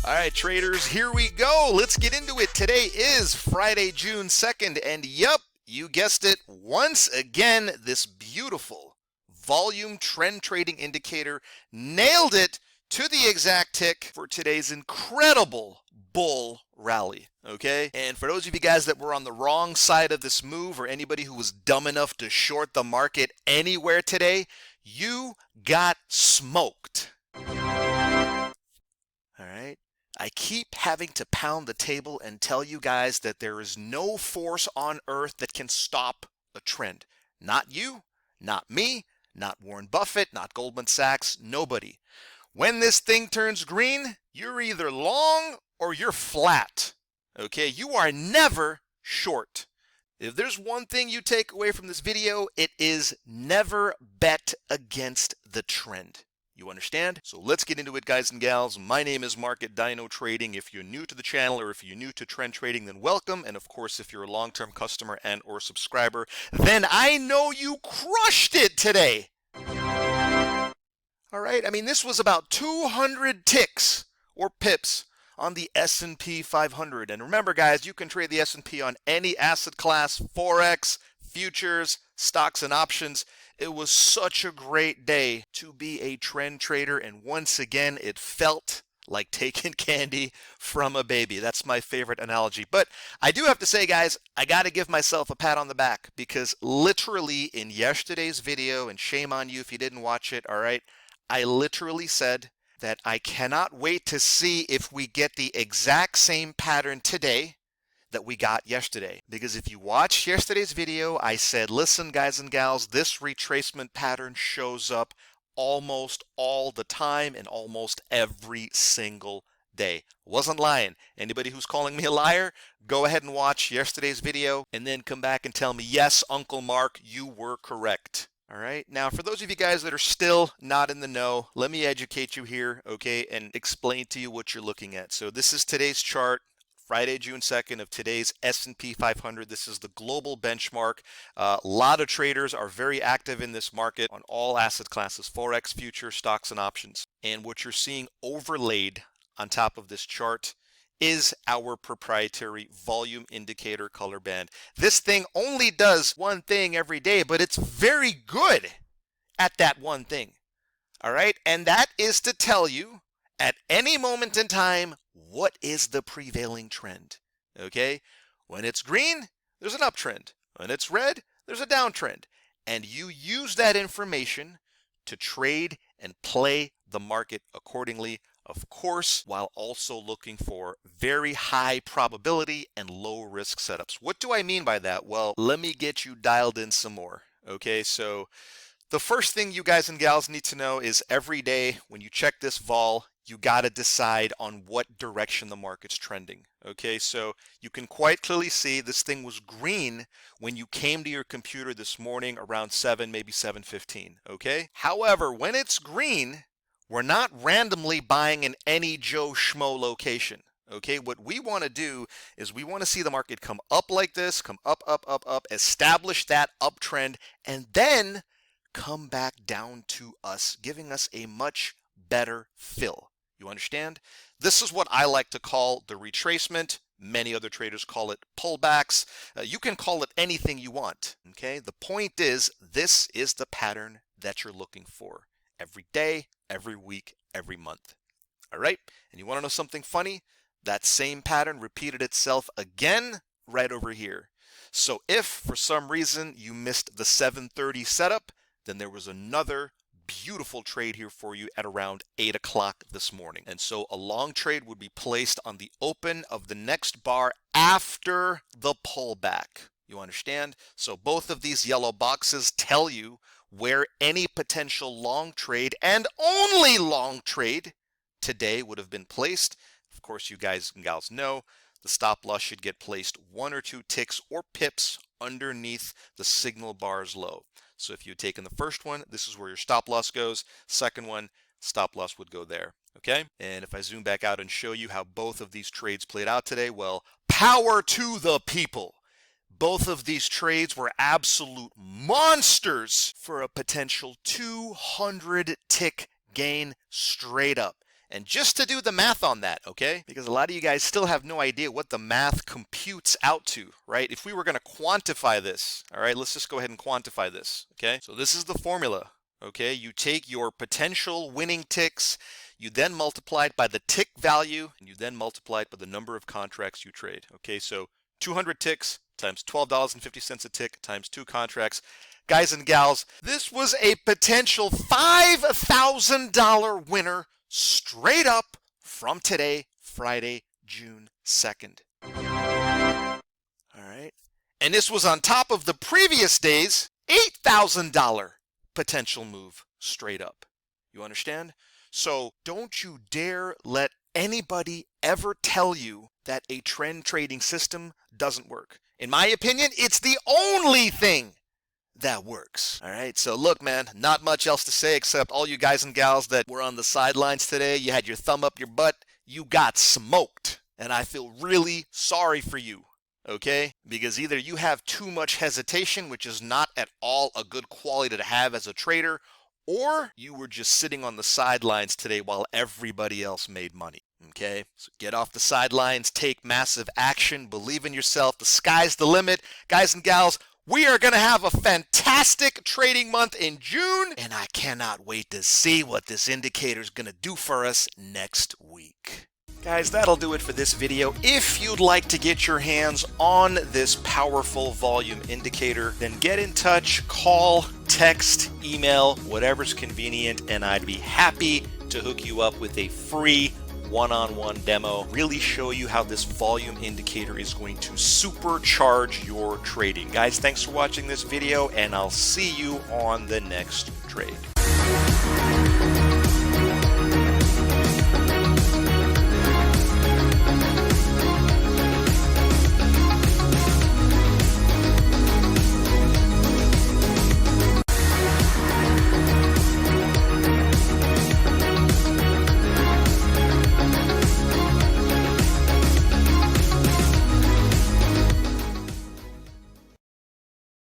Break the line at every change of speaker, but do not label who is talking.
All right, traders, here we go. Let's get into it. Today is Friday, June 2nd, and yep, you guessed it, once again, this beautiful volume trend trading indicator nailed it to the exact tick for today's incredible bull rally, okay? And for those of you guys that were on the wrong side of this move, or anybody who was dumb enough to short the market anywhere today, you got smoked. All right? I keep having to pound the table and tell you guys that there is no force on earth that can stop a trend. Not you, not me, not Warren Buffett, not Goldman Sachs, nobody. When this thing turns green, you're either long or you're flat. Okay, you are never short. If there's one thing you take away from this video, it is never bet against the trend. You understand? So let's get into it, guys and gals. My name is Mark at DynoTrading. If you're new to the channel or if you're new to trend trading, then welcome. And of course, if you're a long-term customer and or subscriber, then I know you crushed it today. All right, I mean, this was about 200 ticks or pips on the S&P 500. And remember, guys, you can trade the S&P on any asset class, Forex, futures, stocks, and options. It was such a great day to be a trend trader, and once again, it felt like taking candy from a baby. That's my favorite analogy. But I do have to say, guys, I got to give myself a pat on the back, because literally in yesterday's video, and shame on you if you didn't watch it, all right, I literally said that I cannot wait to see if we get the exact same pattern today that we got yesterday. Because if you watch yesterday's video, I said, listen, guys and gals, this retracement pattern shows up almost all the time and almost every single day. Wasn't lying. Anybody who's calling me a liar, go ahead and watch yesterday's video and then come back and tell me, yes, Uncle Mark, you were correct. All right. Now, for those of you guys that are still not in the know, let me educate you here, okay, and explain to you what you're looking at. So this is today's chart. Friday, June 2nd of today's S&P 500. This is the global benchmark. A lot of traders are very active in this market on all asset classes, Forex, futures, stocks, and options. And what you're seeing overlaid on top of this chart is our proprietary volume indicator color band. This thing only does one thing every day, but it's very good at that one thing. All right? And that is to tell you at any moment in time, what is the prevailing trend? Okay? When it's green, there's an uptrend. When it's red, there's a downtrend. And you use that information to trade and play the market accordingly, of course, while also looking for very high probability and low risk setups. What do I mean by that? Well, let me get you dialed in some more. Okay, so the first thing you guys and gals need to know is every day when you check this vol, you got to decide on what direction the market's trending. Okay, so you can quite clearly see this thing was green when you came to your computer this morning around 7, maybe 7:15. Okay, however, when it's green, we're not randomly buying in any Joe Schmo location. Okay, what we want to do is we want to see the market come up like this, come up, up, up, up, establish that uptrend, and then come back down to us, giving us a much better fill. You understand? This is what I like to call the retracement. Many other traders call it pullbacks. You can call it anything you want. Okay? The point is, this is the pattern that you're looking for every day, every week, every month. All right? And you want to know something funny? That same pattern repeated itself again right over here. So if for some reason you missed the 7:30 setup, then there was another beautiful trade here for you at around 8 o'clock this morning. And so a long trade would be placed on the open of the next bar after the pullback. You understand? So both of these yellow boxes tell you where any potential long trade and only long trade today would have been placed. Of course, you guys and gals know the stop loss should get placed 1 or 2 ticks or pips underneath the signal bar's low. So if you had taken the first one, this is where your stop loss goes. Second one, stop loss would go there. Okay? And if I zoom back out and show you how both of these trades played out today, well, power to the people. Both of these trades were absolute monsters for a potential 200 tick gain straight up. And just to do the math on that, okay? Because a lot of you guys still have no idea what the math computes out to, right? If we were going to quantify this, all right, let's just go ahead and quantify this, okay? So this is the formula, okay? You take your potential winning ticks, you then multiply it by the tick value, and you then multiply it by the number of contracts you trade, okay? So 200 ticks times $12.50 a tick times 2 contracts. Guys and gals, this was a potential $5,000 winner straight up from today, Friday, June 2nd. All right. And this was on top of the previous day's $8,000 potential move straight up. You understand? So don't you dare let anybody ever tell you that a trend trading system doesn't work. In my opinion, it's the only thing that works. All right, so look, man, not much else to say except all you guys and gals that were on the sidelines today, you had your thumb up your butt, you got smoked. And I feel really sorry for you, okay? Because either you have too much hesitation, which is not at all a good quality to have as a trader, or you were just sitting on the sidelines today while everybody else made money. Okay, so get off the sidelines, take massive action, believe in yourself. The sky's the limit. Guys and gals, we are going to have a fantastic trading month in June, and I cannot wait to see what this indicator is going to do for us next week. Guys, that'll do it for this video. If you'd like to get your hands on this powerful volume indicator, then get in touch, call, text, email, whatever's convenient, and I'd be happy to hook you up with a free one-on-one demo, really show you how this volume indicator is going to supercharge your trading. Guys, thanks for watching this video, and I'll see you on the next trade.